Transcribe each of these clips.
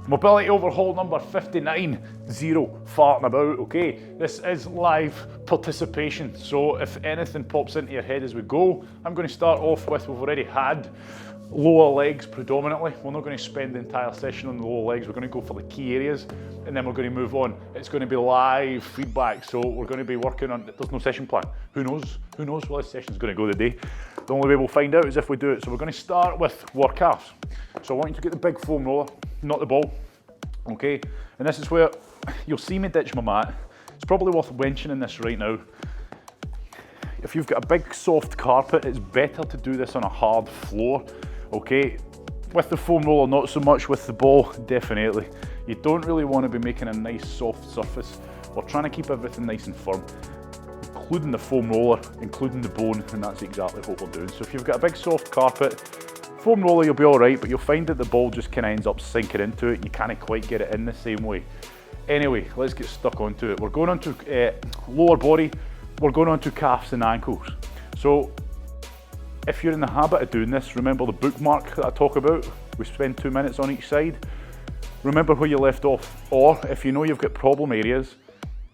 Mobility overhaul number 59, zero farting about, okay? This is live participation, so if anything pops into your head as we go, I'm going to start off with, we've already had lower legs predominantly. We're not going to spend the entire session on the lower legs, we're going to go for the key areas, and then we're going to move on. It's going to be live feedback, so we're going to be working on, there's no session plan. Who knows where this session's going to go today. The only way we'll find out is if we do it. So we're going to start with work calves. So I want you to get the big foam roller, not the ball, okay? And this is where you'll see me ditch my mat. It's probably worth mentioning this right now. If you've got a big soft carpet, it's better to do this on a hard floor, okay? With the foam roller, not so much. With the ball, definitely. You don't really want to be making a nice soft surface. We're trying to keep everything nice and firm, including the foam roller, including the bone, and that's exactly what we're doing. So if you've got a big soft carpet, foam roller, you'll be all right, but you'll find that the ball just kind of ends up sinking into it. You can't quite get it in the same way. Anyway, let's get stuck onto it. We're going on to lower body. We're going on to calves and ankles. So if you're in the habit of doing this, remember the bookmark that I talk about? We spend 2 minutes on each side. Remember where you left off. Or if you know you've got problem areas,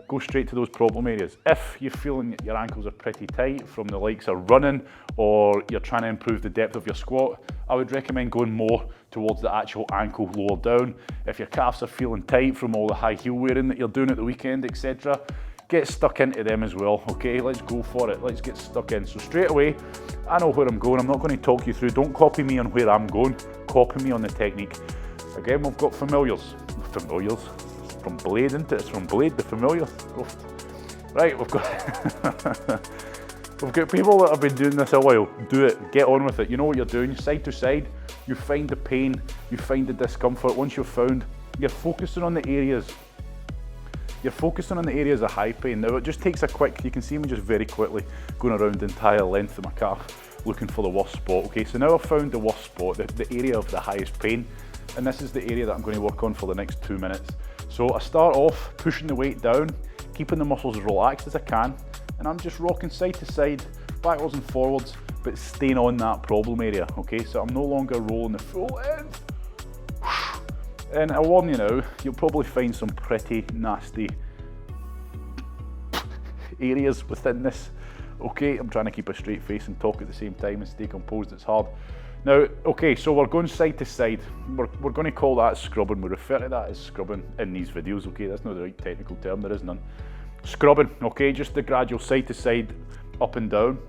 go straight to those problem areas. If you're feeling that your ankles are pretty tight from the likes of running, or you're trying to improve the depth of your squat, I would recommend going more towards the actual ankle lower down. If your calves are feeling tight from all the high heel wearing that you're doing at the weekend, etc., get stuck into them as well, okay? Let's go for it, let's get stuck in. So straight away, I know where I'm going. I'm not going to talk you through, don't copy me on where I'm going, copy me on the technique. Again, we've got familiars. Familiars? From Blade, isn't it? It's from Blade, the familiar. Right, we've got people that have been doing this a while. Do it, get on with it. You know what you're doing, side to side. You find the pain, you find the discomfort. Once you've found, you're focusing on the areas. You're focusing on the areas of high pain. Now it just takes a quick, you can see me just very quickly going around the entire length of my calf, looking for the worst spot. Okay, so now I've found the worst spot, the area of the highest pain. And this is the area that I'm going to work on for the next 2 minutes. So I start off pushing the weight down, keeping the muscles as relaxed as I can, and I'm just rocking side to side, backwards and forwards, but staying on that problem area, okay? So I'm no longer rolling the full end. And I warn you now, you'll probably find some pretty nasty areas within this, okay? I'm trying to keep a straight face and talk at the same time and stay composed, it's hard. Now, okay, so we're going side to side. We're going to call that scrubbing. We refer to that as scrubbing in these videos, okay? That's not the right technical term, there is none. Scrubbing, okay, just the gradual side to side, up and down,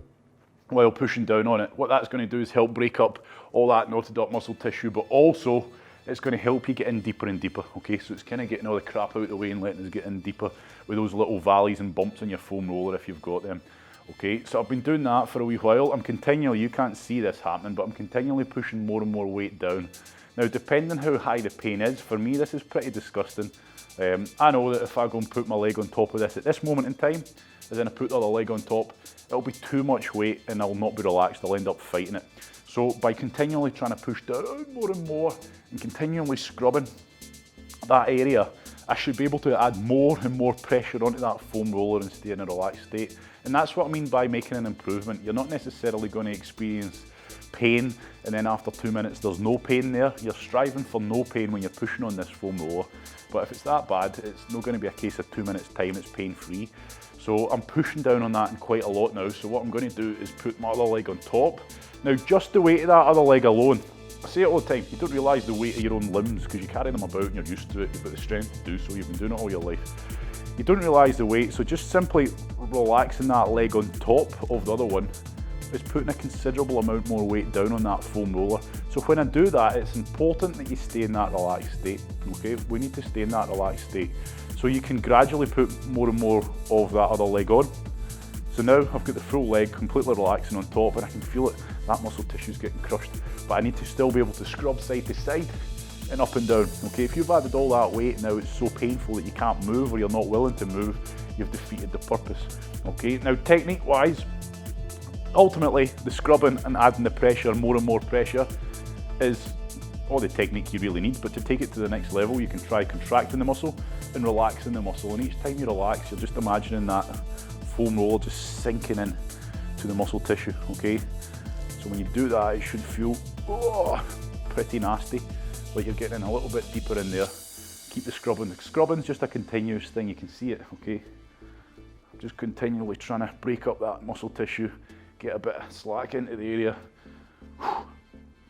while pushing down on it. What that's going to do is help break up all that knotted up muscle tissue, but also it's going to help you get in deeper and deeper, okay? So it's kind of getting all the crap out of the way and letting us get in deeper with those little valleys and bumps in your foam roller if you've got them. Okay, so I've been doing that for a wee while. I'm continually, you can't see this happening, but I'm continually pushing more and more weight down. Now, depending how high the pain is, for me this is pretty disgusting. I know that if I go and put my leg on top of this at this moment in time, and then I put the other leg on top, it'll be too much weight and I'll not be relaxed, I'll end up fighting it. So by continually trying to push down more and more and continually scrubbing that area, I should be able to add more and more pressure onto that foam roller and stay in a relaxed state. And that's what I mean by making an improvement. You're not necessarily going to experience pain and then after 2 minutes there's no pain there. You're striving for no pain when you're pushing on this foam roller. But if it's that bad, it's not going to be a case of 2 minutes time, it's pain free. So I'm pushing down on that quite a lot now. So what I'm going to do is put my other leg on top. Now just the weight of that other leg alone, I say it all the time, you don't realise the weight of your own limbs because you carry them about and you're used to it, you've got the strength to do so, you've been doing it all your life. You don't realise the weight, so just simply relaxing that leg on top of the other one is putting a considerable amount more weight down on that foam roller. So when I do that, it's important that you stay in that relaxed state, okay? We need to stay in that relaxed state. So you can gradually put more and more of that other leg on. So now I've got the full leg completely relaxing on top and I can feel it, that muscle tissue's getting crushed, but I need to still be able to scrub side to side and up and down, okay? If you've added all that weight now it's so painful that you can't move or you're not willing to move, you've defeated the purpose, okay? Now technique wise, ultimately the scrubbing and adding the pressure, more and more pressure, is all the technique you really need, but to take it to the next level you can try contracting the muscle and relaxing the muscle, and each time you relax you're just imagining that foam roller just sinking in to the muscle tissue, okay? So when you do that it should feel pretty nasty. like you're getting in a little bit deeper in there. Keep the scrubbing. The scrubbing's just a continuous thing, you can see it, okay? Just continually trying to break up that muscle tissue, get a bit of slack into the area.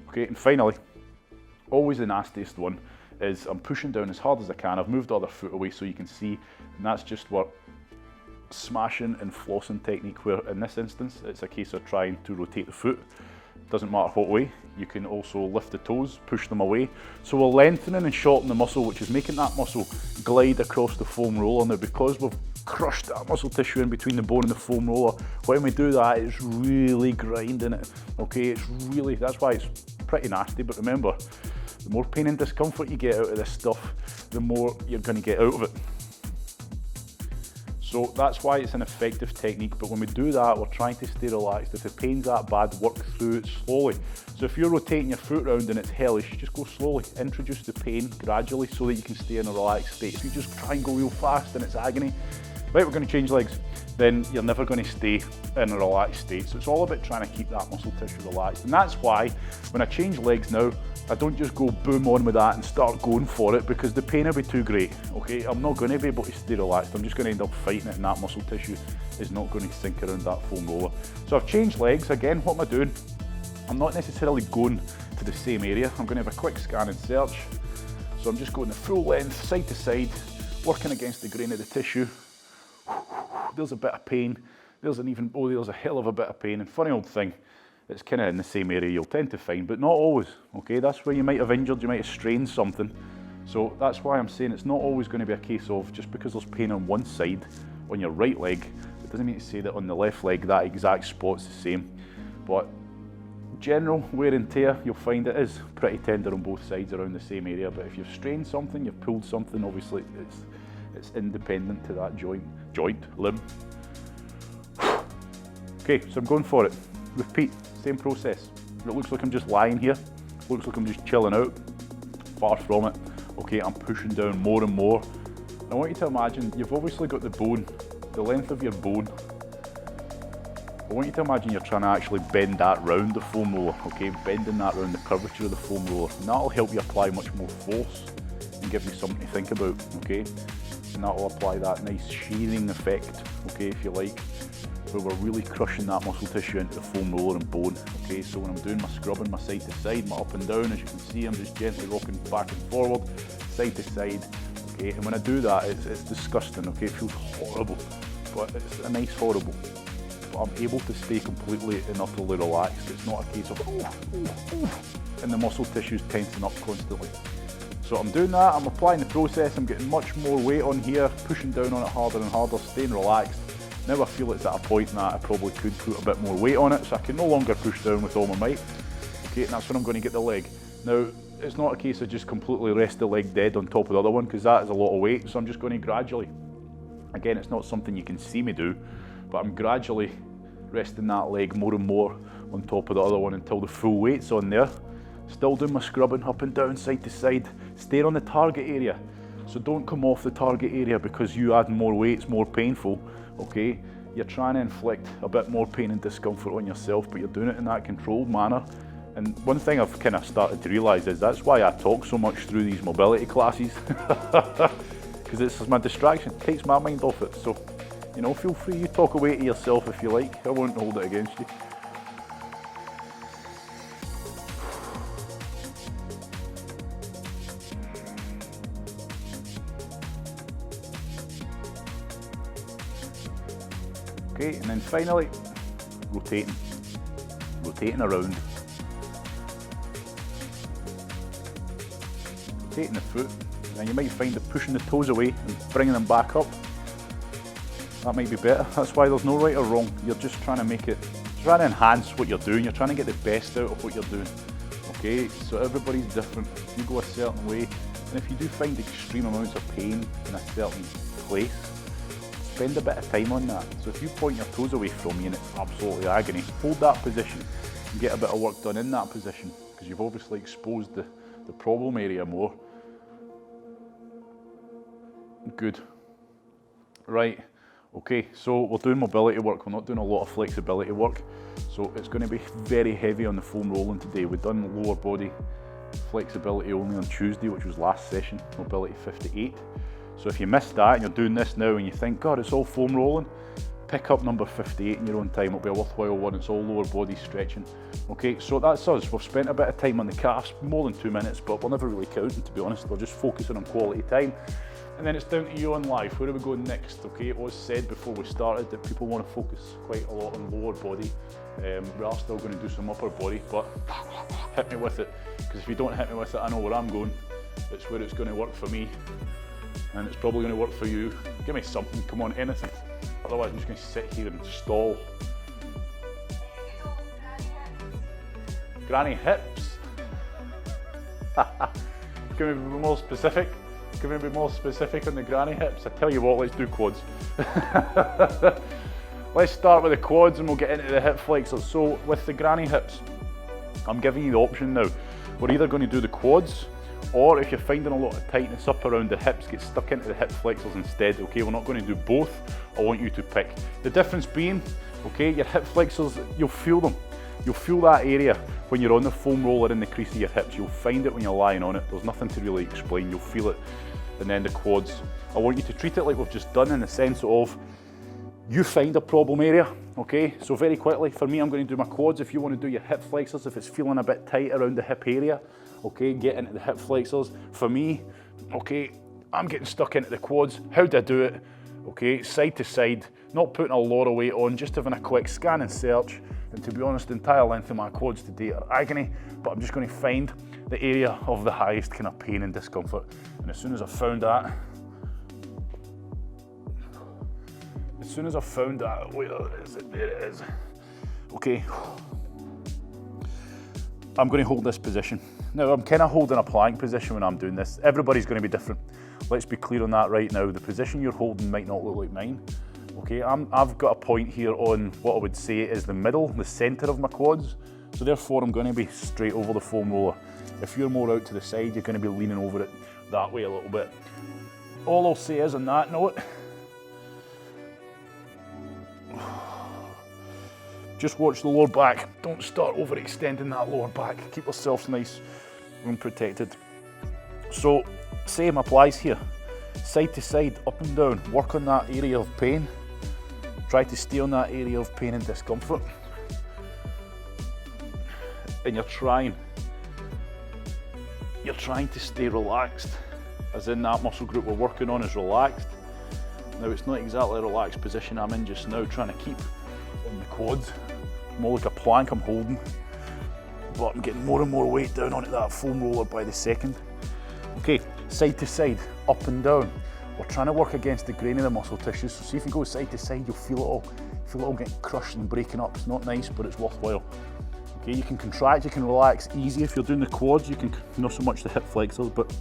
Okay, and finally, always the nastiest one is I'm pushing down as hard as I can. I've moved the other foot away so you can see, and that's just what smashing and flossing technique, where in this instance it's a case of trying to rotate the foot. Doesn't matter what way. You can also lift the toes, push them away. So we're lengthening and shortening the muscle, which is making that muscle glide across the foam roller. Now, because we've crushed that muscle tissue in between the bone and the foam roller, when we do that, it's really grinding it. Okay, it's really, that's why it's pretty nasty. But remember, the more pain and discomfort you get out of this stuff, the more you're going to get out of it. So that's why it's an effective technique, but when we do that, we're trying to stay relaxed. If the pain's that bad, work through it slowly. So if you're rotating your foot around and it's hellish, just go slowly. Introduce the pain gradually so that you can stay in a relaxed state. If you just try and go real fast and it's agony, right, we're going to change legs, then you're never going to stay in a relaxed state. So it's all about trying to keep that muscle tissue relaxed. And that's why when I change legs now, I don't just go boom on with that and start going for it, because the pain will be too great, okay? I'm not going to be able to stay relaxed. I'm just going to end up fighting it, and that muscle tissue is not going to sink around that foam roller. So I've changed legs. Again, what am I doing? I'm not necessarily going to the same area. I'm going to have a quick scan and search. So I'm just going the full length, side to side, working against the grain of the tissue. There's a bit of pain. There's there's a hell of a bit of pain. And funny old thing, it's kind of in the same area you'll tend to find, but not always, okay? That's where you might have injured, you might have strained something. So that's why I'm saying it's not always going to be a case of just because there's pain on one side, on your right leg, it doesn't mean to say that on the left leg that exact spot's the same. But general wear and tear, you'll find it is pretty tender on both sides around the same area. But if you've strained something, you've pulled something, obviously it's independent to that limb. Okay, so I'm going for it. Repeat, same process. It looks like I'm just lying here, looks like I'm just chilling out. Far from it. Okay, I'm pushing down more and more. I want you to imagine, you've obviously got the bone, the length of your bone. I want you to imagine you're trying to actually bend that round the foam roller, okay? Bending that round the curvature of the foam roller. And that'll help you apply much more force and give you something to think about, okay? And that'll apply that nice sheathing effect, okay, if you like, where we're really crushing that muscle tissue into the foam roller and bone. Okay, so when I'm doing my scrubbing, my side to side, my up and down, as you can see, I'm just gently rocking back and forward, side to side. Okay, and when I do that, it's disgusting. Okay, it feels horrible, but it's a nice horrible. But I'm able to stay completely and utterly relaxed. It's not a case of and the muscle tissue's tensing up constantly. So I'm doing that. I'm applying the process. I'm getting much more weight on here, pushing down on it harder and harder, staying relaxed. Now I feel it's at a point that I probably could put a bit more weight on it, so I can no longer push down with all my might. Okay, and that's when I'm going to get the leg. Now, it's not a case of just completely rest the leg dead on top of the other one, because that is a lot of weight, so I'm just going to gradually, again, it's not something you can see me do, but I'm gradually resting that leg more and more on top of the other one until the full weight's on there. Still doing my scrubbing up and down, side to side, staying on the target area. So don't come off the target area because you add more weight, it's more painful. Okay, you're trying to inflict a bit more pain and discomfort on yourself, but you're doing it in that controlled manner. And one thing I've kind of started to realise is that's why I talk so much through these mobility classes, because it's my distraction, it takes my mind off it. So, you know, feel free, you talk away to yourself if you like, I won't hold it against you. Okay, and then finally, rotating around. Rotating the foot, and you might find that pushing the toes away and bringing them back up, that might be better. That's why there's no right or wrong. You're just trying to make it, trying to enhance what you're doing. You're trying to get the best out of what you're doing. Okay, so everybody's different. You go a certain way, and if you do find extreme amounts of pain in a certain place, spend a bit of time on that. So if you point your toes away from me and it's absolutely agony, hold that position and get a bit of work done in that position, because you've obviously exposed the problem area more. Good. Right, okay, so we're doing mobility work, we're not doing a lot of flexibility work, so it's going to be very heavy on the foam rolling today. We've done lower body flexibility only on Tuesday, which was last session, mobility 58. So if you missed that and you're doing this now and you think, God, it's all foam rolling, pick up number 58 in your own time. It'll be a worthwhile one. It's all lower body stretching. Okay, so that's us. We've spent a bit of time on the calves, more than 2 minutes, but we're never really counting, to be honest. We're just focusing on quality time. And then it's down to you on live. Where are we going next? Okay, it was said before we started that people want to focus quite a lot on lower body. We are still going to do some upper body, but hit me with it. Because if you don't hit me with it, I know where I'm going. It's where it's going to work for me. And it's probably going to work for you. Give me something, come on, anything. Otherwise I'm just going to sit here and stall. Granny hips. Can we be more specific? Can we be more specific on the granny hips? I tell you what, let's do quads. Let's start with the quads and we'll get into the hip flexors. So with the granny hips, I'm giving you the option now. We're either going to do the quads, or if you're finding a lot of tightness up around the hips, get stuck into the hip flexors instead. Okay, we're not going to do both. I want you to pick. The difference being, okay, your hip flexors, you'll feel them. You'll feel that area when you're on the foam roller in the crease of your hips. You'll find it when you're lying on it. There's nothing to really explain. You'll feel it. And then the quads, I want you to treat it like we've just done, in the sense of you find a problem area. Okay, so very quickly, for me, I'm going to do my quads. If you want to do your hip flexors, if it's feeling a bit tight around the hip area, okay, get into the hip flexors. For me, okay, I'm getting stuck into the quads. How do I do it? Okay, side to side, not putting a lot of weight on, just having a quick scan and search. And to be honest, the entire length of my quads today are agony, but I'm just going to find the area of the highest kind of pain and discomfort. And as soon as I've found that, where is it? There it is. Okay, I'm going to hold this position. Now, I'm kind of holding a plank position when I'm doing this. Everybody's going to be different. Let's be clear on that right now. The position you're holding might not look like mine. Okay, I've got a point here on what I would say is the middle, the center of my quads. So therefore, I'm going to be straight over the foam roller. If you're more out to the side, you're going to be leaning over it that way a little bit. All I'll say is, on that note, just watch the lower back. Don't start overextending that lower back. Keep yourselves nice and protected. So, same applies here. Side to side, up and down. Work on that area of pain. Try to stay on that area of pain and discomfort. And you're trying to stay relaxed, as in that muscle group we're working on is relaxed. Now, it's not exactly a relaxed position I'm in just now, trying to keep on the quads. More like a plank I'm holding, but I'm getting more and more weight down onto that foam roller by the second. Okay, side to side, up and down. We're trying to work against the grain of the muscle tissues, so see if you go side to side, you'll feel it all getting crushed and breaking up. It's not nice, but it's worthwhile. Okay, you can contract, you can relax easy. If you're doing the quads, you can, not so much the hip flexors, but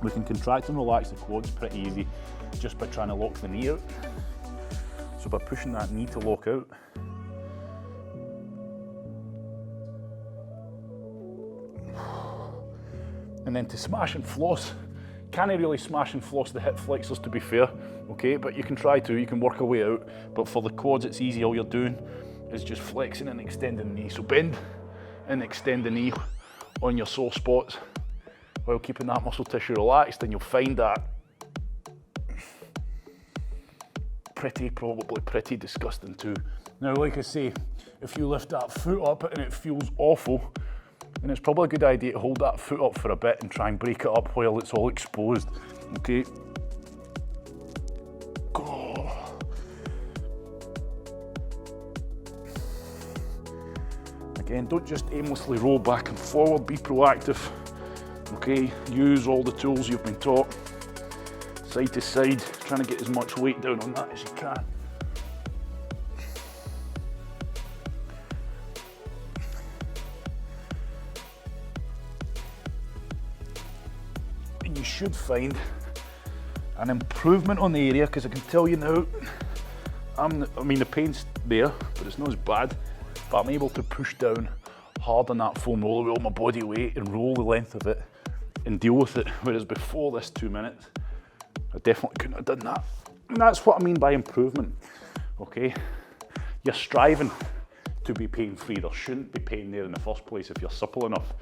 we can contract and relax the quads pretty easy just by trying to lock the knee out. So by pushing that knee to lock out, and then to smash and floss. Can't really smash and floss the hip flexors, to be fair, okay, but you can try to, you can work a way out. But for the quads, it's easy. All you're doing is just flexing and extending the knee. So bend and extend the knee on your sore spots while keeping that muscle tissue relaxed, and you'll find that probably pretty disgusting too. Now, like I say, if you lift that foot up and it feels awful, then it's probably a good idea to hold that foot up for a bit and try and break it up while it's all exposed. Okay. Go. Again, don't just aimlessly roll back and forward, be proactive. Okay, use all the tools you've been taught. Side to side, trying to get as much weight down on that as you can. You should find an improvement on the area, because I can tell you now, I mean the pain's there, but it's not as bad, but I'm able to push down hard on that foam roller with all my body weight and roll the length of it and deal with it, whereas before this 2 minutes, I definitely couldn't have done that. And that's what I mean by improvement, okay? You're striving to be pain-free. There shouldn't be pain there in the first place if you're supple enough.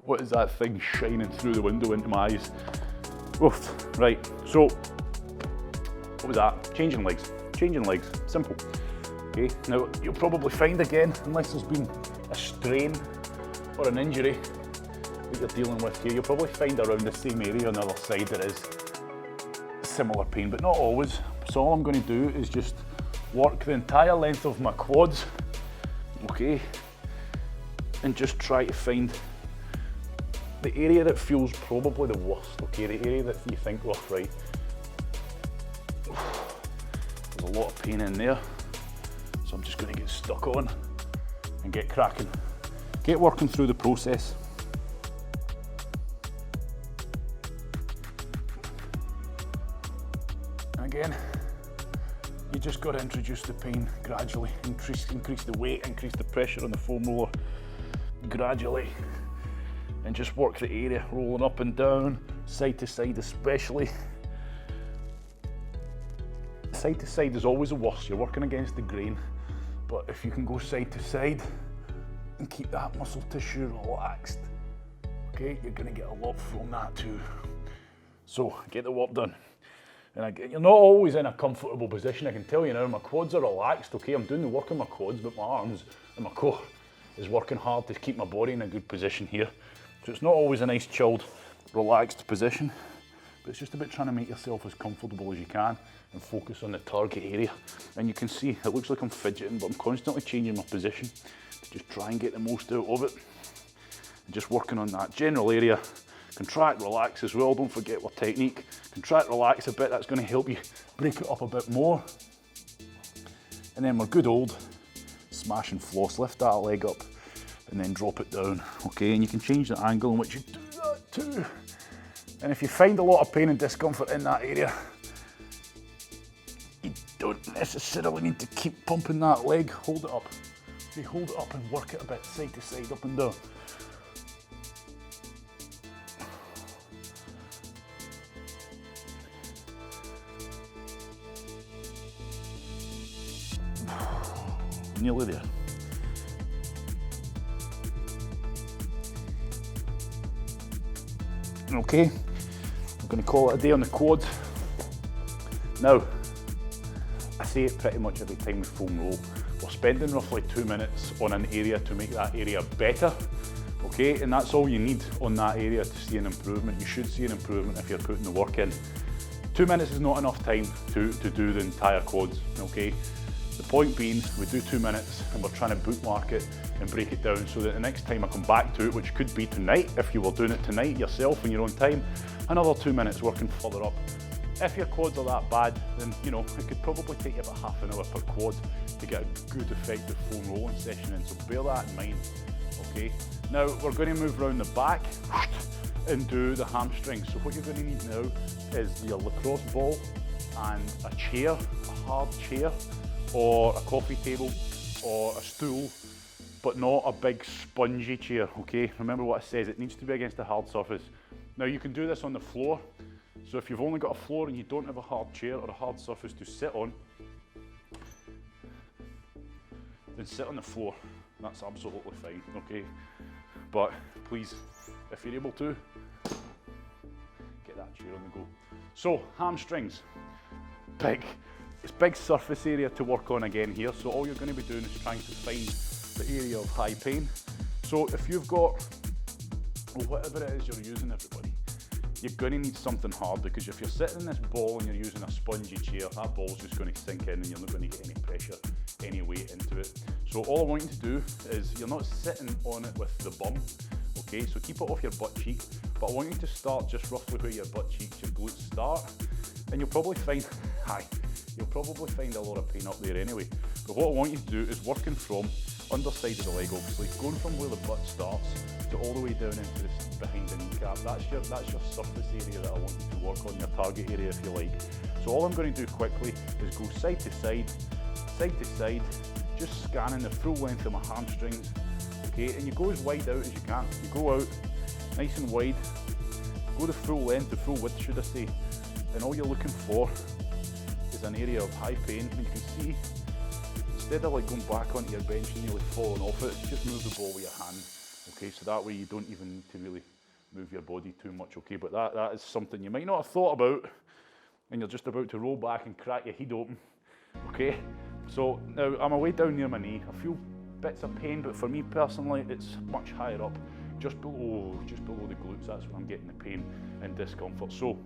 What is that thing shining through the window into my eyes? Oof. Right, so what was that? Changing legs, simple. Okay, now you'll probably find again, unless there's been a strain or an injury that you're dealing with here, you'll probably find around the same area on the other side there is similar pain, but not always. So all I'm going to do is just work the entire length of my quads, okay, and just try to find the area that feels probably the worst, okay, the area that you think, oh, right, there's a lot of pain in there, so I'm just going to get stuck on and get cracking, get working through the process. And again, you just got to introduce the pain gradually, increase the weight, increase the pressure on the foam roller gradually, and just work the area, rolling up and down, side to side especially. Side to side is always the worst, you're working against the grain, but if you can go side to side and keep that muscle tissue relaxed, okay, you're going to get a lot from that too. So get the work done. And you're not always in a comfortable position, I can tell you now. My quads are relaxed, okay, I'm doing the work on my quads, but my arms and my core is working hard to keep my body in a good position here. So it's not always a nice, chilled, relaxed position, but it's just about trying to make yourself as comfortable as you can and focus on the target area. And you can see, it looks like I'm fidgeting, but I'm constantly changing my position to just try and get the most out of it. And just working on that general area. Contract, relax as well, don't forget our technique. Contract, relax a bit, that's going to help you break it up a bit more. And then we're good old smash and floss, lift that leg up and then drop it down, okay? And you can change the angle in which you do that too. And if you find a lot of pain and discomfort in that area, you don't necessarily need to keep pumping that leg, hold it up. Okay, hold it up and work it a bit, side to side, up and down. Nearly there. Okay, I'm going to call it a day on the quads. Now, I say it pretty much every time we foam roll. We're spending roughly 2 minutes on an area to make that area better. Okay, and that's all you need on that area to see an improvement. You should see an improvement if you're putting the work in. 2 minutes is not enough time to do the entire quads, okay? The point being, we do 2 minutes and we're trying to bookmark it and break it down so that the next time I come back to it, which could be tonight, if you were doing it tonight yourself in your own time, another 2 minutes working further up. If your quads are that bad, then you know, it could probably take you about half an hour per quad to get a good effective foam rolling session in, so bear that in mind, okay? Now, we're going to move around the back and do the hamstrings. So what you're going to need now is your lacrosse ball and a chair, a hard chair, or a coffee table, or a stool, but not a big spongy chair, okay? Remember what I said, it needs to be against a hard surface. Now you can do this on the floor, so if you've only got a floor and you don't have a hard chair or a hard surface to sit on, then sit on the floor, that's absolutely fine, okay? But please, if you're able to, get that chair on the go. So, hamstrings, it's big surface area to work on again here, so all you're going to be doing is trying to find the area of high pain. So if you've got, whatever it is you're using, everybody, you're going to need something hard, because if you're sitting in this ball and you're using a spongy chair, that ball's just going to sink in and you're not going to get any pressure, any weight into it. So all I want you to do is, you're not sitting on it with the bum, okay, so keep it off your butt cheek, but I want you to start just roughly where your butt cheeks, your glutes start, and you'll probably find, you'll probably find a lot of pain up there anyway. But what I want you to do is working from underside of the leg, obviously, going from where the butt starts to all the way down into this behind the kneecap. That's your surface area that I want you to work on, your target area if you like. So all I'm going to do quickly is go side to side, just scanning the full length of my hamstrings, okay? And you go as wide out as you can. You go out nice and wide, go the full length, the full width should I say, and all you're looking for is an area of high pain. And you can see, instead of like going back onto your bench and nearly falling off it, just move the ball with your hand Okay, so that way you don't even need to really move your body too much, okay? But that is something you might not have thought about, and you're just about to roll back and crack your head open, okay? So now I'm away down near my knee. I feel bits of pain, but for me personally, it's much higher up, just below the glutes. That's where I'm getting the pain and discomfort. So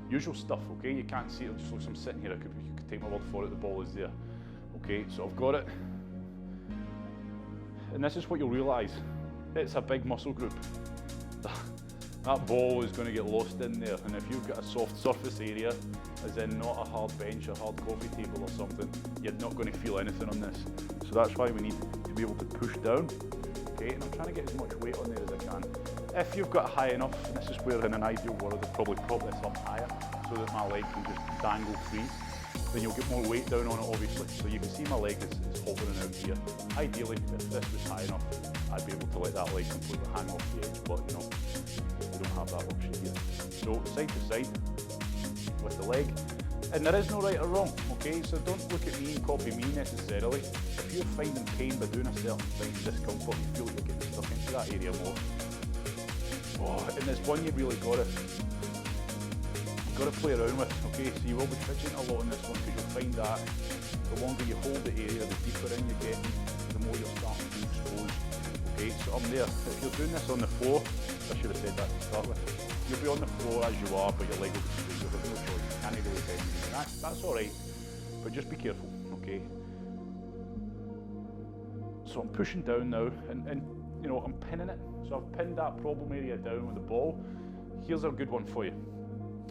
usual stuff, okay? You can't see it, it just looks like I'm sitting here. You could take my word for it, the ball is there. Okay, so I've got it. And this is what you'll realise, it's a big muscle group. That ball is going to get lost in there, and if you've got a soft surface area, as in not a hard bench or hard coffee table or something, you're not going to feel anything on this. So that's why we need to be able to push down. Okay, and I'm trying to get as much weight on there as I can. If you've got high enough, and this is where in an ideal world I'd probably prop this up higher so that my leg can just dangle free, then you'll get more weight down on it obviously. So you can see my leg is hovering out here. Ideally, if this was high enough, I'd be able to let that leg completely hang off the edge, but you know, we don't have that option here. So side to side with the leg. And there is no right or wrong, okay? So don't look at me and copy me necessarily. If you're finding pain by doing a certain thing, discomfort, you feel like you're getting stuck into that area more. Oh, and there's one you really got to play around with, okay? So you will be fidgeting a lot in this one, because you'll find that the longer you hold the area, the deeper in you're getting, the more you're starting to be exposed. Okay, so I'm there. If you're doing this on the floor, I should have said that to start with. You'll be on the floor as you are, but your leg will be straight. You'll have no choice. You can't really bend anything. That's all right, but just be careful, okay? So I'm pushing down now, and you know, I'm pinning it. So I've pinned that problem area down with the ball. Here's a good one for you.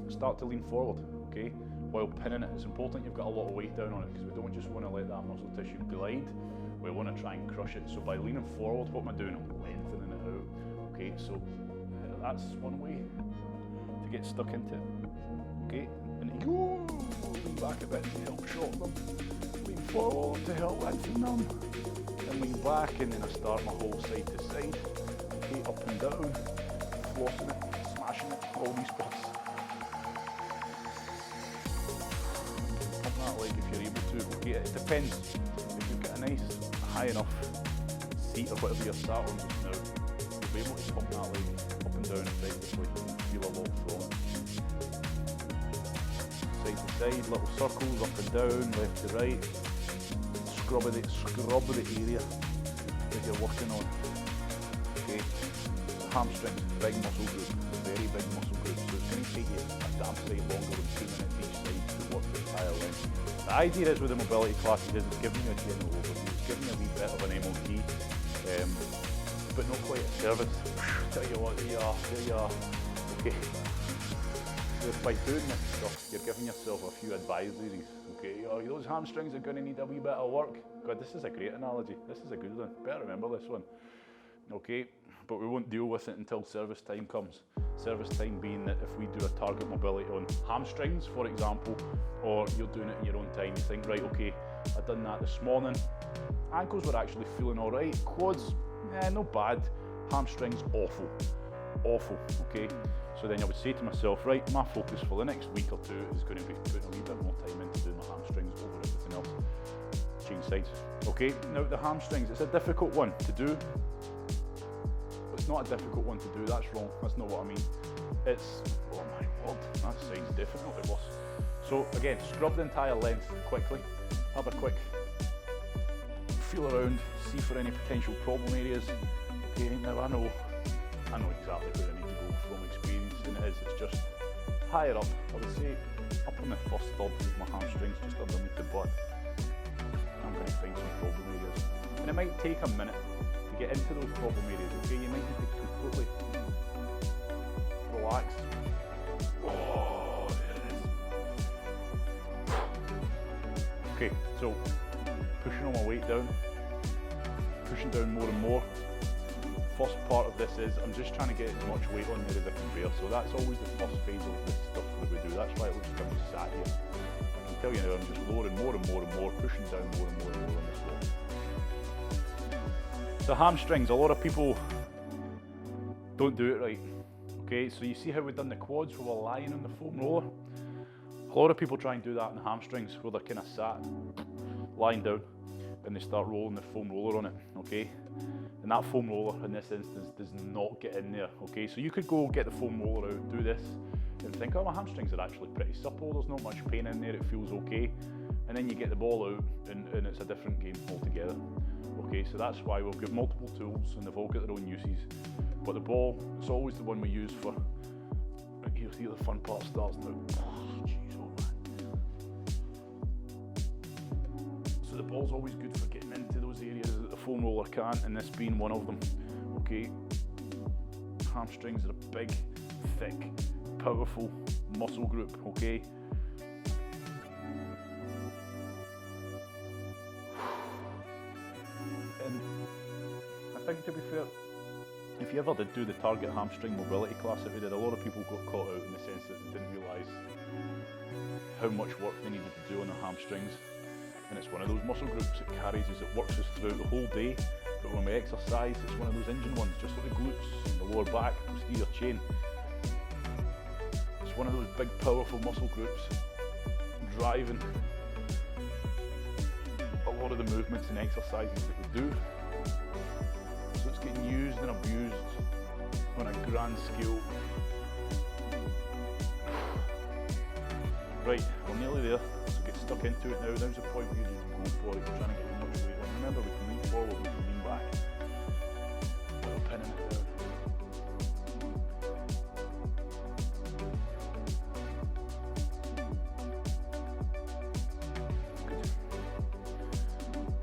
Start to lean forward, okay? While pinning it, it's important you've got a lot of weight down on it, because we don't just want to let that muscle tissue glide. We want to try and crush it. So by leaning forward, what am I doing? I'm lengthening it out. Okay, so that's one way to get stuck into it. Okay, and you lean back a bit to help shorten them. Lean forward to help lengthen them. Then lean back, and then I start my whole side to side. Okay, up and down, flossing it, smashing it, all these spots. Pump that leg if you're able to. Okay, it depends. If you've got a nice high enough seat or whatever you're sat on just now, you'll be able to pump that leg up and down effectively and feel a lot from it. Side to side, little circles, up and down, left to right. Scrub the area that you're working on. Okay, the hamstrings, big muscle group, very big muscle group, so it's going to take you a damn sight longer than 2 minutes each side to work the entire length. The idea is with the mobility classes is it's giving you a general overview, it's giving you a wee bit of an MOT, but not quite a service. Tell you what, there you are. Okay. So by doing this stuff, you're giving yourself a few advisories. Okay, oh, those hamstrings are going to need a wee bit of work. God, this is a great analogy. This is a good one. Better remember this one. Okay, but we won't deal with it until service time comes. Service time being that if we do a target mobility on hamstrings, for example, or you're doing it in your own time, you think, right, okay, I've done that this morning. Ankles were actually feeling all right. Quads, not bad. Hamstrings, awful. Awful, okay? So then I would say to myself, right, my focus for the next week or two is going to be putting a wee bit more time into doing my hamstrings over everything else. Change sides. Okay, now the hamstrings, it's a difficult one to do. It's not a difficult one to do, that's wrong, that's not what I mean. It's, oh my word, that side's definitely worse. So again, scrub the entire length quickly, have a quick feel around, see for any potential problem areas. Okay, now I know exactly where I need to go from experience, and it's just higher up. I would say up on the first third of my hamstrings, just underneath the butt. I'm going to find some problem areas. And it might take a minute to get into those problem areas, okay? You might need to completely relax. Oh, there it is. Okay, so pushing all my weight down, pushing down more and more. First part of this is I'm just trying to get as much weight on there as I can bear. So that's always the first phase of this stuff that we do. That's why it looks like I'm just sat here. I can tell you now, I'm just lowering more and more and more, pushing down more and more and more on this wall. The hamstrings, a lot of people don't do it right. Okay, so you see how we've done the quads where we're lying on the foam roller? A lot of people try and do that in the hamstrings where they're kind of sat, lying down. and they start rolling the foam roller on it, okay? And that foam roller in this instance does not get in there, okay? So you could go get the foam roller out, do this, and think, oh, my hamstrings are actually pretty supple, there's not much pain in there, it feels okay. And then you get the ball out and it's a different game altogether. Okay, so that's why we've got multiple tools and they've all got their own uses. But the ball, it's always the one we use for, here the fun part starts now. Oh, jeez, oh man. So the ball's always good for getting into those areas that the foam roller can't, and this being one of them. Okay, hamstrings are a big, thick, powerful muscle group, okay? And I think, to be fair, if you ever did do the target hamstring mobility class that we did, a lot of people got caught out in the sense that they didn't realise how much work they needed to do on their hamstrings. And it's one of those muscle groups that carries us, it works us throughout the whole day, but when we exercise, it's one of those engine ones, just like the glutes, and the lower back, posterior chain. It's one of those big, powerful muscle groups driving a lot of the movements and exercises that we do. So it's getting used and abused on a grand scale. Right, we're nearly there, so get stuck into it now. Now's the point where you just go for it, you're trying to get as much weight on. Remember, we can lean forward, we can lean back. Little pin in it there.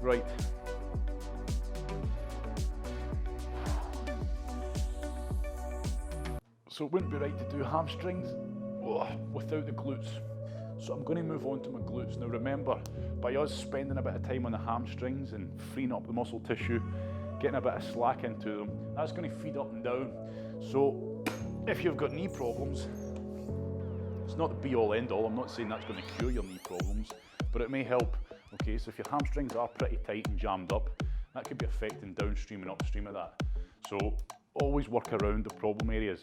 Right. So it wouldn't be right to do hamstrings without the glutes. So I'm going to move on to my glutes. Now remember, by us spending a bit of time on the hamstrings and freeing up the muscle tissue, getting a bit of slack into them, that's going to feed up and down. So if you've got knee problems, it's not the be all end all. I'm not saying that's going to cure your knee problems, but it may help. Okay, so if your hamstrings are pretty tight and jammed up, that could be affecting downstream and upstream of that. So always work around the problem areas.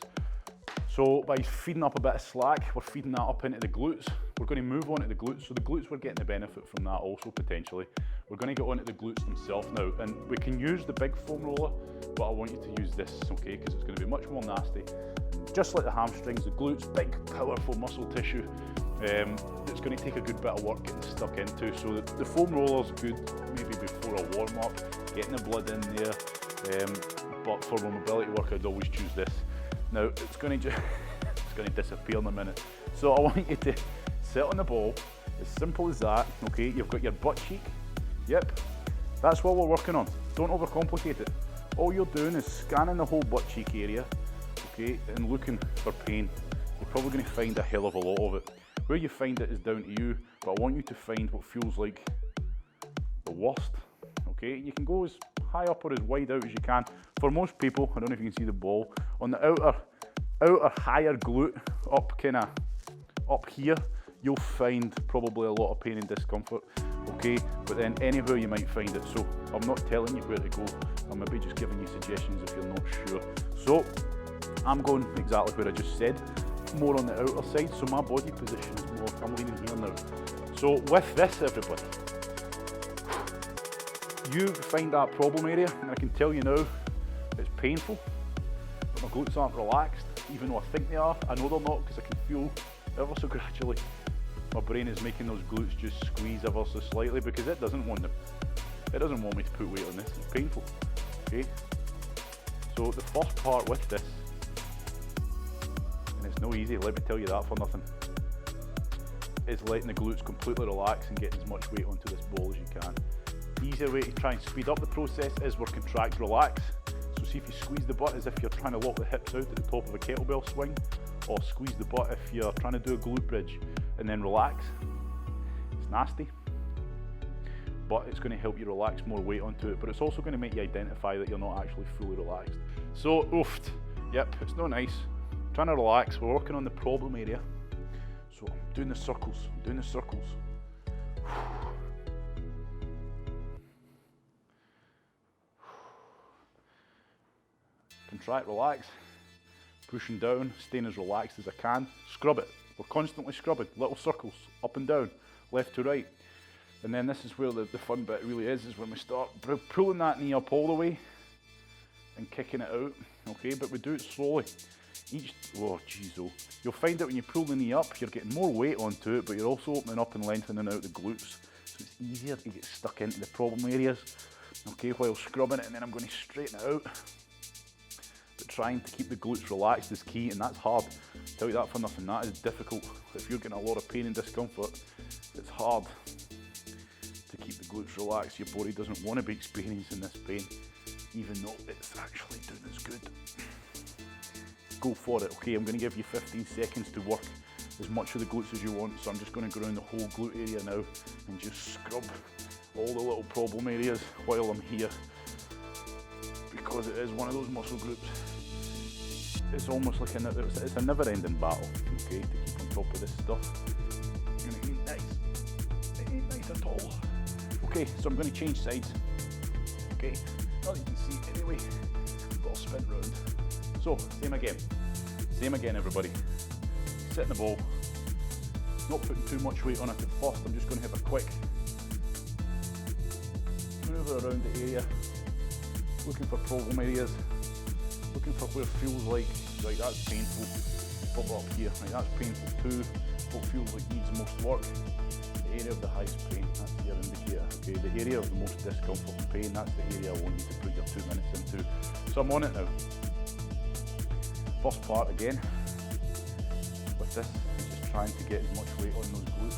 So by feeding up a bit of slack, we're feeding that up into the glutes. We're going to move on to the glutes. So the glutes, we're getting the benefit from that also potentially. We're going to get on to the glutes themselves now. And we can use the big foam roller, but I want you to use this, okay? Because it's going to be much more nasty. Just like the hamstrings, the glutes, big, powerful muscle tissue. It's going to take a good bit of work getting stuck into. So the foam roller's good maybe before a warm-up, getting the blood in there. But for my mobility work, I'd always choose this. Now it's going to disappear in a minute. So I want you to sit on the ball, as simple as that. Okay, you've got your butt cheek. Yep, that's what we're working on. Don't overcomplicate it. All you're doing is scanning the whole butt cheek area, okay, and looking for pain. You're probably going to find a hell of a lot of it. Where you find it is down to you, but I want you to find what feels like the worst. Okay, you can go as high up or as wide out as you can. For most people, I don't know if you can see the ball, on the outer higher glute, up here, you'll find probably a lot of pain and discomfort, okay? But then anywhere you might find it. So I'm not telling you where to go, I'm maybe just giving you suggestions if you're not sure. So I'm going exactly where I just said, more on the outer side, so my body position is more, I'm leaning here now. So with this, everybody, you find that problem area, and I can tell you now, it's painful. My glutes aren't relaxed, even though I think they are. I know they're not, because I can feel ever so gradually my brain is making those glutes just squeeze ever so slightly, because it doesn't want them. It doesn't want me to put weight on this. It's painful. Okay. So the first part with this, and it's no easy, let me tell you that for nothing, is letting the glutes completely relax and getting as much weight onto this ball as you can. The easier way to try and speed up the process is where contract, relax. So see if you squeeze the butt as if you're trying to lock the hips out at the top of a kettlebell swing, or squeeze the butt if you're trying to do a glute bridge, and then relax. It's nasty, but it's going to help you relax more weight onto it, but it's also going to make you identify that you're not actually fully relaxed. So, oofed, yep, it's not nice. I'm trying to relax, we're working on the problem area. So I'm doing the circles, Contract, relax, pushing down, staying as relaxed as I can. Scrub it. We're constantly scrubbing. Little circles, up and down, left to right. And then this is where the fun bit really is when we start pulling that knee up all the way and kicking it out, okay? But we do it slowly. You'll find that when you pull the knee up, you're getting more weight onto it, but you're also opening up and lengthening out the glutes. So it's easier to get stuck into the problem areas, okay, while scrubbing it, and then I'm going to straighten it out. But trying to keep the glutes relaxed is key, and that's hard. I'll tell you that for nothing, that is difficult. If you're getting a lot of pain and discomfort, it's hard to keep the glutes relaxed. Your body doesn't want to be experiencing this pain, even though it's actually doing us good. Go for it, okay? I'm going to give you 15 seconds to work as much of the glutes as you want, so I'm just going to go around the whole glute area now and just scrub all the little problem areas while I'm here, because it is one of those muscle groups. It's almost like it's a never-ending battle, okay, to keep on top of this stuff. And it ain't nice. It ain't nice at all. Okay, so I'm going to change sides. Okay, now you can see anyway, I've got to spin round. So, same again everybody. Sit in the ball, not putting too much weight on it at first. I'm just going to have a quick maneuver around the area, looking for problem areas, looking for where it feels like, right, that's painful, pop up here, right, that's painful too, what feels like needs most work, the area of the highest pain, that's your indicator, okay, the area of the most discomfort and pain, that's the area I want you to put your 2 minutes into. So I'm on it now. First part again, with this, is just trying to get as much weight on those glutes,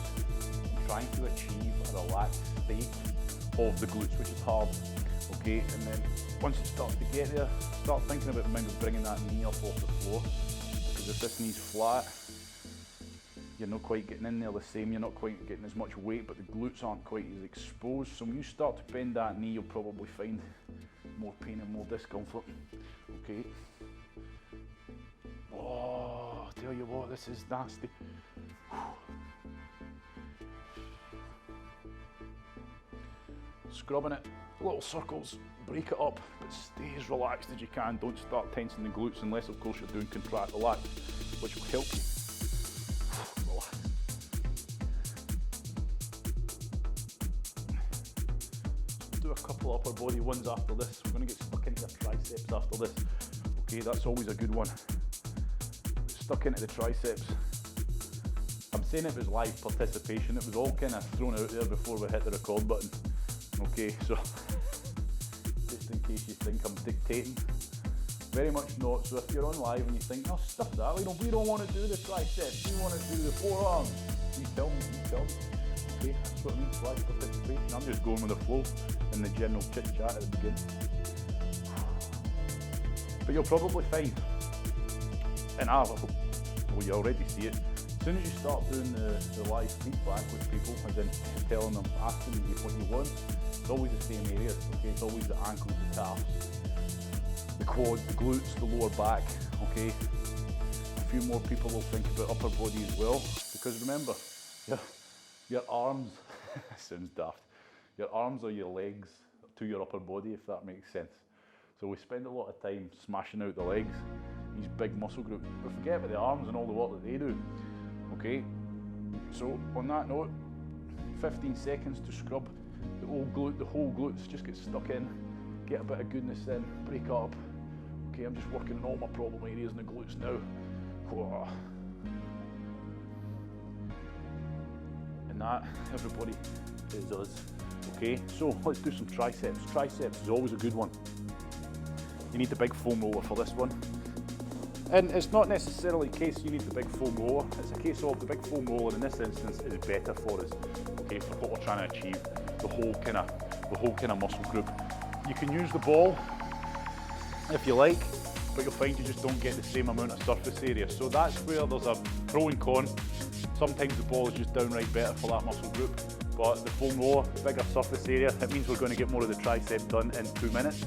and trying to achieve a relaxed state of the glutes, which is hard, okay, and then once it starts to get there, start thinking about maybe bringing that knee up off the floor, because if this knee's flat, you're not quite getting in there the same, you're not quite getting as much weight, but the glutes aren't quite as exposed, so when you start to bend that knee, you'll probably find more pain and more discomfort, okay. Oh, I tell you what, this is nasty. Scrubbing it, little circles, break it up, but stay as relaxed as you can. Don't start tensing the glutes unless, of course, you're doing contract relax, which will help you. Relax. Do a couple upper body ones after this. We're going to get stuck into the triceps after this. Okay, that's always a good one. Stuck into the triceps. I'm saying it was live participation. It was all kind of thrown out there before we hit the record button. Okay, so just in case you think I'm dictating, very much not. So if you're on live and you think, oh, stuff that, we don't want to do the triceps, we want to do the forearms, you tell me. Okay, that's what I mean, live participation. I'm just going with the flow and the general chit chat at the beginning. But you'll probably find, and well, you already see it, as soon as you start doing the live feedback with people, as in telling them, asking you what you want, it's always the same areas, okay? It's always the ankles, the calves, the quads, the glutes, the lower back, okay? A few more people will think about upper body as well, because remember, your arms, sounds daft, your arms are your legs to your upper body, if that makes sense. So we spend a lot of time smashing out the legs, these big muscle groups, but forget about the arms and all the work that they do, okay? So on that note, 15 seconds to scrub the whole glutes, just get stuck in, get a bit of goodness in, break up. Okay, I'm just working on all my problem areas in the glutes now. And that, everybody, is us. Okay, so let's do some triceps. Triceps is always a good one. You need the big foam roller for this one. And it's not necessarily a case you need the big foam roller, it's a case of the big foam roller in this instance is better for us, okay, for what we're trying to achieve, the whole kind of muscle group. You can use the ball if you like, but you'll find you just don't get the same amount of surface area. So that's where there's a pro and con. Sometimes the ball is just downright better for that muscle group, but the foam roller, bigger surface area, it means we're going to get more of the tricep done in 2 minutes.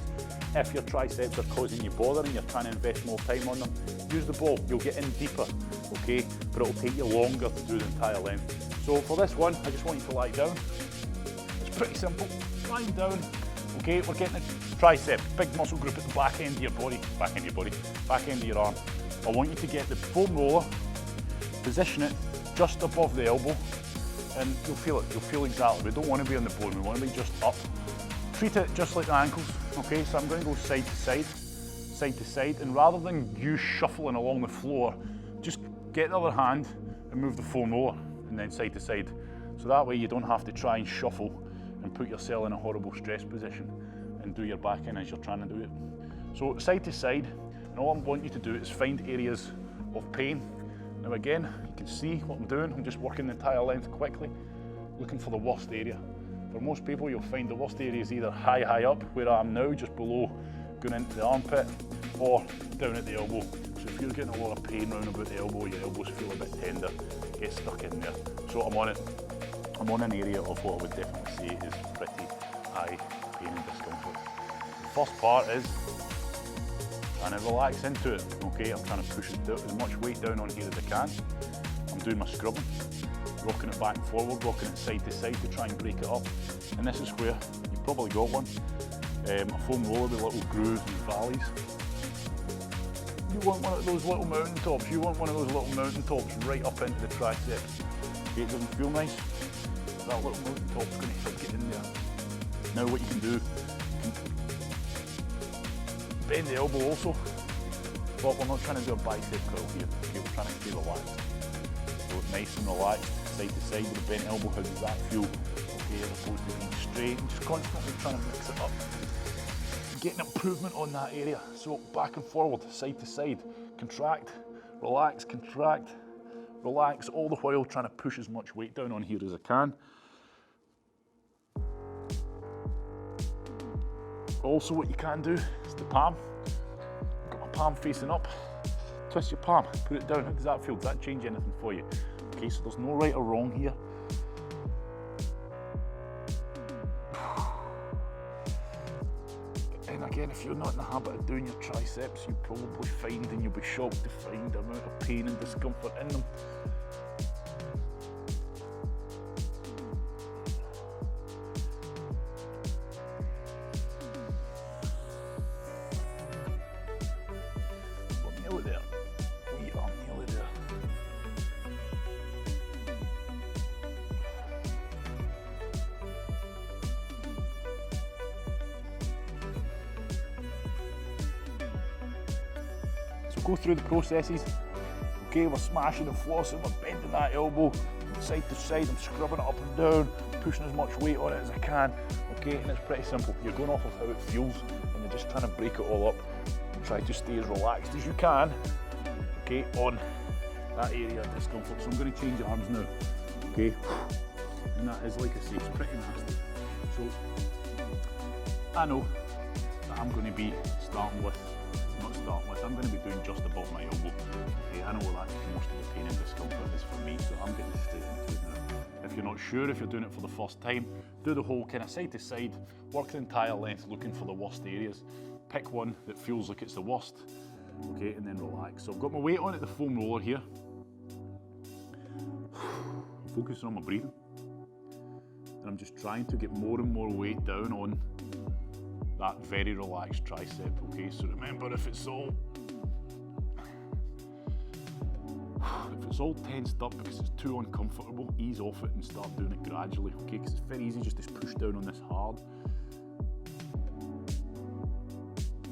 If your triceps are causing you bother and you're trying to invest more time on them, use the ball, you'll get in deeper, okay? But it'll take you longer to do the entire length. So for this one, I just want you to lie down. It's pretty simple, lying down. Okay, we're getting a tricep, big muscle group at the back end of your body, back end of your arm. I want you to get the foam roller, position it just above the elbow, and you'll feel it, you'll feel exactly. We don't want to be on the bone, we want to be just up. Treat it just like the ankles, okay? So I'm going to go side to side, and rather than you shuffling along the floor, just get the other hand and move the foam roller, and then side to side. So that way you don't have to try and shuffle and put yourself in a horrible stress position and do your back in as you're trying to do it. So side to side, and all I want you to do is find areas of pain. Now again, you can see what I'm doing. I'm just working the entire length quickly, looking for the worst area. For most people, you'll find the worst area is either high up, where I am now, just below, going into the armpit, or down at the elbow. So if you're getting a lot of pain round about the elbow, your elbows feel a bit tender, get stuck in there. So I'm on it. I'm on an area of what I would definitely say is pretty high pain and discomfort. The first part is trying to relax into it, okay? I'm trying to push as much weight down on here as I can. I'm doing my scrubbing, rocking it back and forward, rocking it side to side to try and break it up. And this is where you've probably got one, a foam roller with little grooves and valleys. You want one of those little mountain tops, you want one of those little mountain tops right up into the triceps. Okay, it doesn't feel nice. That little mountain top's going to help get in there. Now what you can do, you can bend the elbow also, but we're not trying to do a bicep curl here, okay, we're trying to stay relaxed. So nice and relaxed, side to side with a bent elbow, how does that feel? Okay, as opposed to being straight and just constantly trying to mix it up. Getting improvement on that area. So back and forward, side to side, contract, relax, relax, all the while trying to push as much weight down on here as I can. Also what you can do is the palm. I've got my palm facing up. Twist your palm, put it down. How does that feel? Does that change anything for you? Okay, so there's no right or wrong here. And again, if you're not in the habit of doing your triceps, you'll probably find, and you'll be shocked to find the amount of pain and discomfort in them. We're nearly there. We are nearly there. So go through the processes. Okay, we're smashing and flossing, we're bending that elbow from side to side, I'm scrubbing it up and down, pushing as much weight on it as I can. Okay, and it's pretty simple. You're going off of how it feels, and you're just trying to break it all up and try to stay as relaxed as you can, okay, on that area of discomfort. So I'm going to change the arms now, okay, and that is, like I say, it's pretty nasty. So I know that I'm going to be starting with, I'm going to be doing just above my elbow. Okay, I know that's most of the pain and discomfort is for me, so I'm getting straight into it now. If you're not sure, if you're doing it for the first time, do the whole kind of side to side, work the entire length looking for the worst areas. Pick one that feels like it's the worst, okay, and then relax. So I've got my weight on at the foam roller here. I'm focusing on my breathing. And I'm just trying to get more and more weight down on that very relaxed tricep, okay? So remember, if it's all tensed up because it's too uncomfortable, ease off it and start doing it gradually, okay? Because it's very easy just to push down on this hard.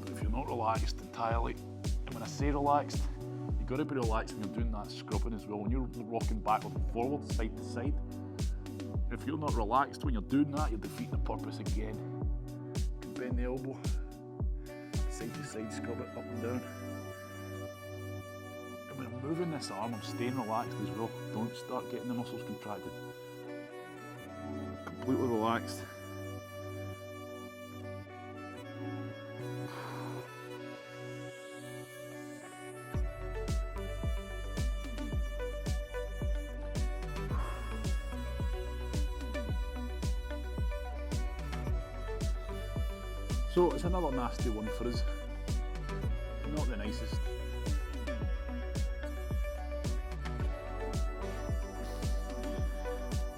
But if you're not relaxed entirely, and when I say relaxed, you've got to be relaxed when you're doing that scrubbing as well. When you're rocking backward and forward, side to side, if you're not relaxed when you're doing that, you're defeating the purpose again. Bend the elbow, side to side, scrub it up and down. And when I'm moving this arm, I'm staying relaxed as well. Don't start getting the muscles contracted. Completely relaxed. So it's another nasty one for us, not the nicest.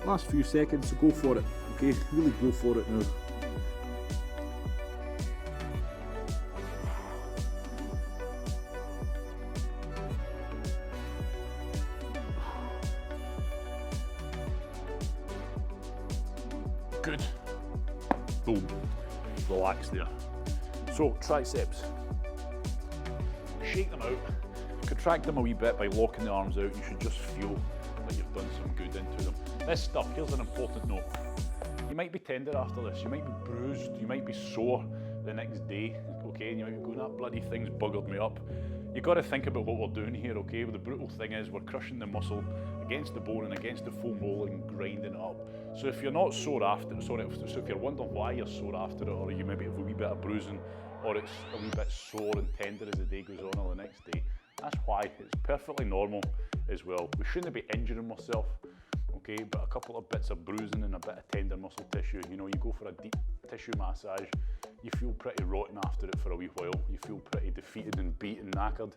Last few seconds, so go for it, okay? Really go for it now. Good. Boom. Relax there. So, triceps. Shake them out. Contract them a wee bit by locking the arms out. You should just feel like you've done some good into them. This stuff, here's an important note. You might be tender after this. You might be bruised. You might be sore the next day. Okay, and you might be going, that bloody thing's buggered me up. You've got to think about what we're doing here, okay? Well, the brutal thing is we're crushing the muscle against the bone and against the foam roller and grinding it up. So if you're not sore after, so if you're wondering why you're sore after it, or you maybe have a wee bit of bruising, or it's a wee bit sore and tender as the day goes on or the next day, that's why. It's perfectly normal as well. We shouldn't be injuring ourselves, okay? But a couple of bits of bruising and a bit of tender muscle tissue, you know, you go for a deep tissue massage, you feel pretty rotten after it for a wee while. You feel pretty defeated and beat and knackered.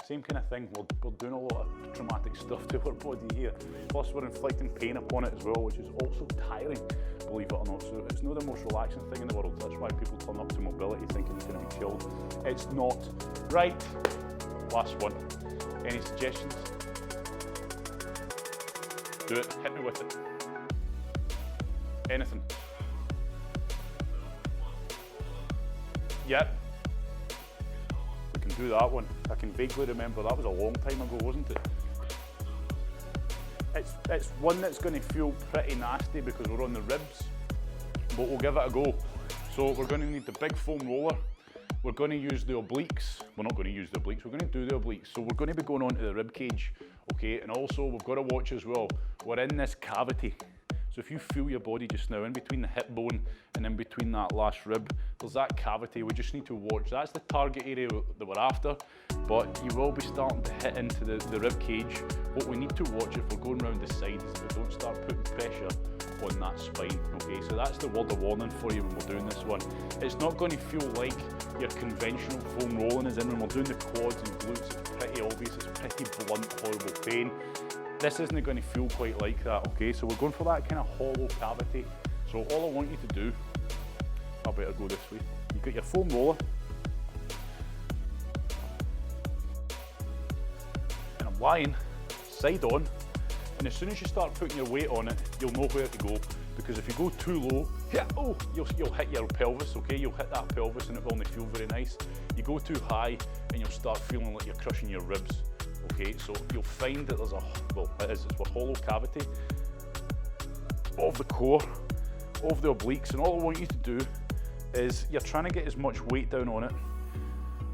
Same kind of thing, we're doing a lot of traumatic stuff to our body here. Plus we're inflicting pain upon it as well, which is also tiring, believe it or not. So it's not the most relaxing thing in the world. That's why people turn up to mobility thinking it's going to be chilled. It's not. Right, last one. Any suggestions? Do it, hit me with it. Anything. Yep. We can do that one. I can vaguely remember that was a long time ago, wasn't it? It's one that's going to feel pretty nasty because we're on the ribs, but we'll give it a go. So we're going to need the big foam roller. We're going to use the obliques. We're not going to use the obliques, we're going to do the obliques. So we're going to be going onto the rib cage, okay? And also we've got to watch as well, we're in this cavity. So if you feel your body just now, in between the hip bone and in between that last rib, there's that cavity. We just need to watch. That's the target area that we're after, but you will be starting to hit into the rib cage. What we need to watch if we're going around the sides is that we don't start putting pressure on that spine, okay? So that's the word of warning for you when we're doing this one. It's not going to feel like your conventional foam rolling is in. When we're doing the quads and glutes, it's pretty obvious, it's pretty blunt, horrible pain. This isn't going to feel quite like that, okay? So we're going for that kind of hollow cavity. So all I want you to do, I better go this way. You've got your foam roller. And I'm lying side on. And as soon as you start putting your weight on it, you'll know where to go. Because if you go too low, you'll hit your pelvis, okay? You'll hit that pelvis and it will only feel very nice. You go too high and you'll start feeling like you're crushing your ribs. Okay, so you'll find that there's it's a hollow cavity of the core, of the obliques, and all I want you to do is you're trying to get as much weight down on it,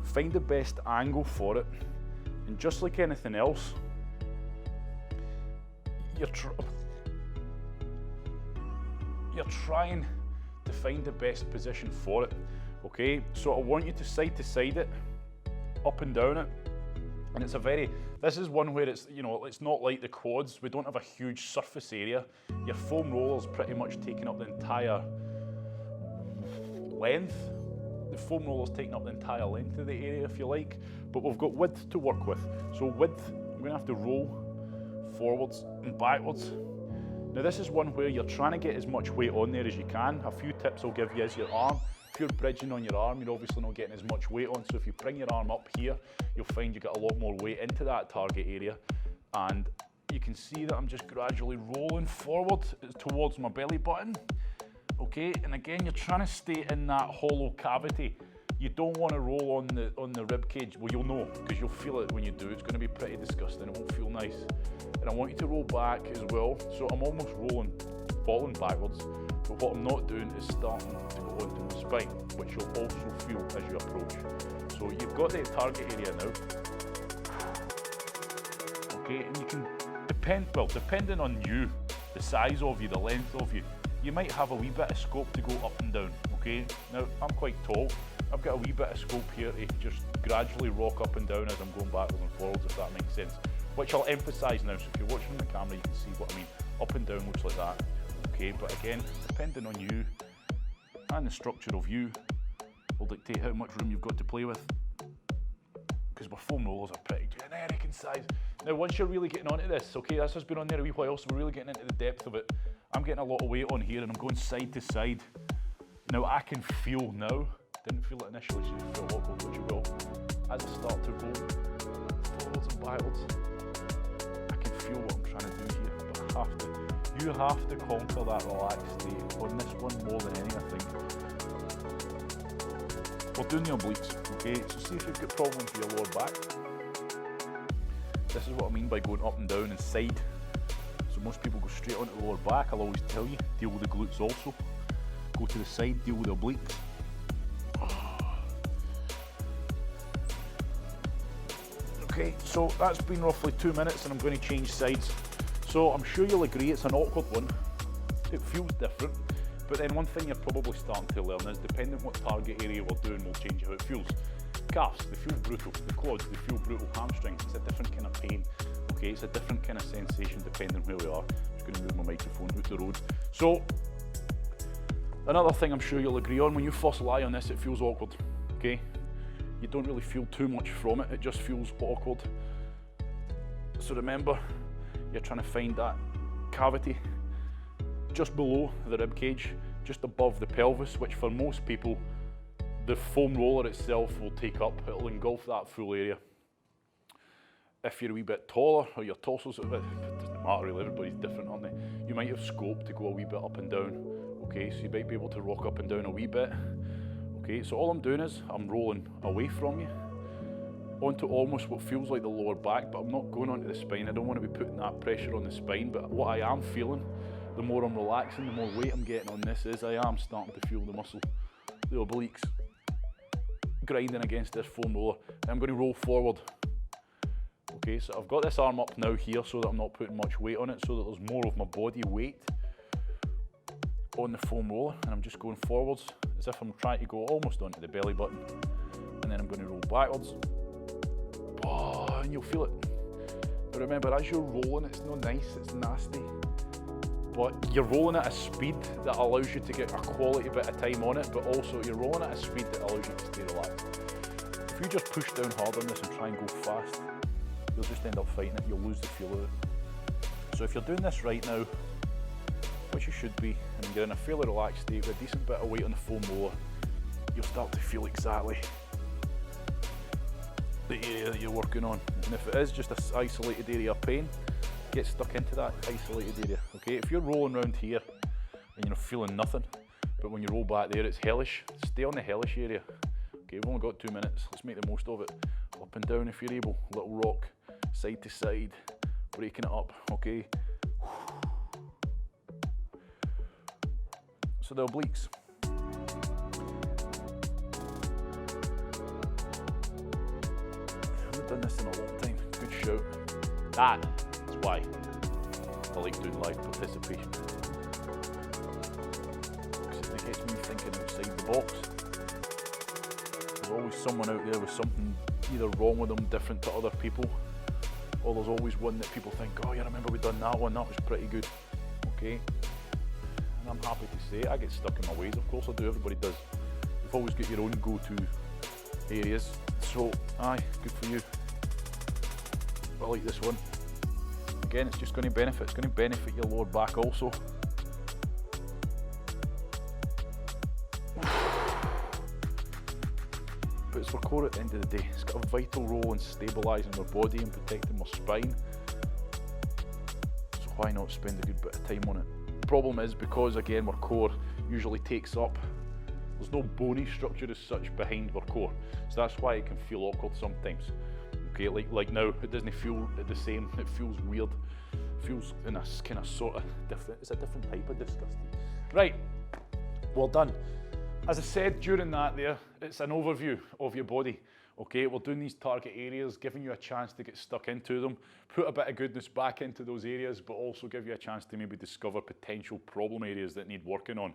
find the best angle for it, and just like anything else, you're trying to find the best position for it, okay? So I want you to side it, up and down it. And this is one where it's, you know, it's not like the quads. We don't have a huge surface area. Your foam roller's pretty much taking up the entire length. The foam roller's taking up the entire length of the area, if you like. But we've got width to work with. So width, I'm gonna have to roll forwards and backwards. Now this is one where you're trying to get as much weight on there as you can. A few tips I'll give you is your arm. If you're bridging on your arm, you're obviously not getting as much weight on, so if you bring your arm up here, you'll find you get a lot more weight into that target area. And you can see that I'm just gradually rolling forward towards my belly button. Okay, and again, you're trying to stay in that hollow cavity. You don't want to roll on the rib cage. Well, you'll know, because you'll feel it when you do. It's going to be pretty disgusting, it won't feel nice. And I want you to roll back as well. So I'm almost falling backwards. But what I'm not doing is starting to go onto my spine, which you'll also feel as you approach. So you've got the target area now. Okay, and you can depending on you, the size of you, the length of you, you might have a wee bit of scope to go up and down, okay? Now, I'm quite tall. I've got a wee bit of scope here to just gradually rock up and down as I'm going backwards and forwards, if that makes sense. Which I'll emphasise now, so if you're watching on the camera, you can see what I mean. Up and down looks like that. Okay, but again, depending on you and the structure of you will dictate how much room you've got to play with. Because my foam rollers are pretty generic in size. Now, once you're really getting onto this, okay, this has been on there a wee while, so we're really getting into the depth of it. I'm getting a lot of weight on here and I'm going side to side. Now, I can feel now, didn't feel it initially, so you feel awkward, which you will. As I start to roll forwards and backwards, I can feel what I'm trying to do here, but you have to conquer that relaxed state on this one. one more than any, I think. We're doing the obliques, okay? So see if you've got problems with your lower back. This is what I mean by going up and down and side. So most people go straight onto the lower back. I'll always tell you, deal with the glutes also. Go to the side, deal with the obliques. Okay, so that's been roughly 2 minutes and I'm going to change sides. So I'm sure you'll agree it's an awkward one. It feels different. But then one thing you're probably starting to learn is depending on what target area we're doing will change how it feels. Calves, they feel brutal. The quads, they feel brutal. Hamstrings, it's a different kind of pain. Okay, it's a different kind of sensation depending on where we are. I'm just going to move my microphone out the road. So, another thing I'm sure you'll agree on, when you first lie on this, it feels awkward. Okay? You don't really feel too much from it, it just feels awkward. So remember, you're trying to find that cavity just below the rib cage, just above the pelvis, which for most people, the foam roller itself will take up, it'll engulf that full area. If you're a wee bit taller or your torso's a bit, it doesn't matter really, everybody's different, aren't they? You might have scope to go a wee bit up and down, okay? So you might be able to rock up and down a wee bit. Okay, so all I'm doing is I'm rolling away from you onto almost what feels like the lower back, but I'm not going onto the spine. I don't want to be putting that pressure on the spine, but what I am feeling, the more I'm relaxing, the more weight I'm getting on this is I am starting to feel the muscle, the obliques, grinding against this foam roller. And I'm going to roll forward. Okay, so I've got this arm up now here so that I'm not putting much weight on it, so that there's more of my body weight on the foam roller, and I'm just going forwards as if I'm trying to go almost onto the belly button, and then I'm going to roll backwards. Oh, and you'll feel it. But remember, as you're rolling, it's not nice, it's nasty, but you're rolling at a speed that allows you to get a quality bit of time on it, but also you're rolling at a speed that allows you to stay relaxed. If you just push down hard on this and try and go fast, you'll just end up fighting it, you'll lose the feel of it. So if you're doing this right now, which you should be, and you're in a fairly relaxed state with a decent bit of weight on the foam roller, you'll start to feel exactly the area that you're working on. And if it is just an isolated area of pain, get stuck into that isolated area. Okay, if you're rolling around here and you're feeling nothing, but when you roll back there it's hellish, stay on the hellish area. Okay, we've only got 2 minutes, let's make the most of it. Up and down if you're able, little rock, side to side, breaking it up, okay? So the obliques. I haven't done this in a long time, good shout. That's why I like doing live participation. Because it gets me thinking outside the box. There's always someone out there with something either wrong with them, different to other people, or there's always one that people think, oh yeah, I remember we done that one, that was pretty good. Okay? And I'm happy to say it, I get stuck in my ways, of course I do, everybody does. You've always got your own go-to areas, so aye, good for you. But I like this one. Again, it's just going to benefit, it's going to benefit your lower back also. But it's for core at the end of the day. It's got a vital role in stabilising our body and protecting our spine. So why not spend a good bit of time on it? The problem is because again our core usually takes up, there's no bony structure as such behind our core. So that's why it can feel awkward sometimes. Okay, like now, it doesn't feel the same, it feels weird. It feels in a kind of sort of different, it's a different type of disgusting. Right, well done. As I said during that there, it's an overview of your body. Okay, we're doing these target areas, giving you a chance to get stuck into them, put a bit of goodness back into those areas, but also give you a chance to maybe discover potential problem areas that need working on.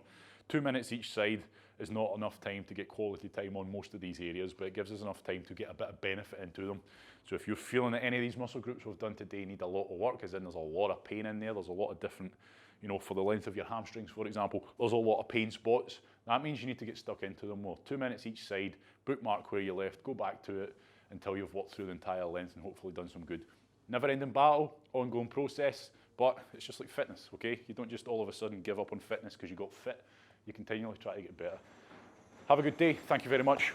2 minutes each side is not enough time to get quality time on most of these areas, but it gives us enough time to get a bit of benefit into them. So if you're feeling that any of these muscle groups we've done today need a lot of work, as in there's a lot of pain in there, there's a lot of different, you know, for the length of your hamstrings, for example, there's a lot of pain spots. That means you need to get stuck into them more. 2 minutes each side, bookmark where you left, go back to it until you've walked through the entire length and hopefully done some good. Never ending battle, ongoing process, but it's just like fitness, okay? You don't just all of a sudden give up on fitness because you got fit. You continually try to get better. Have a good day. Thank you very much.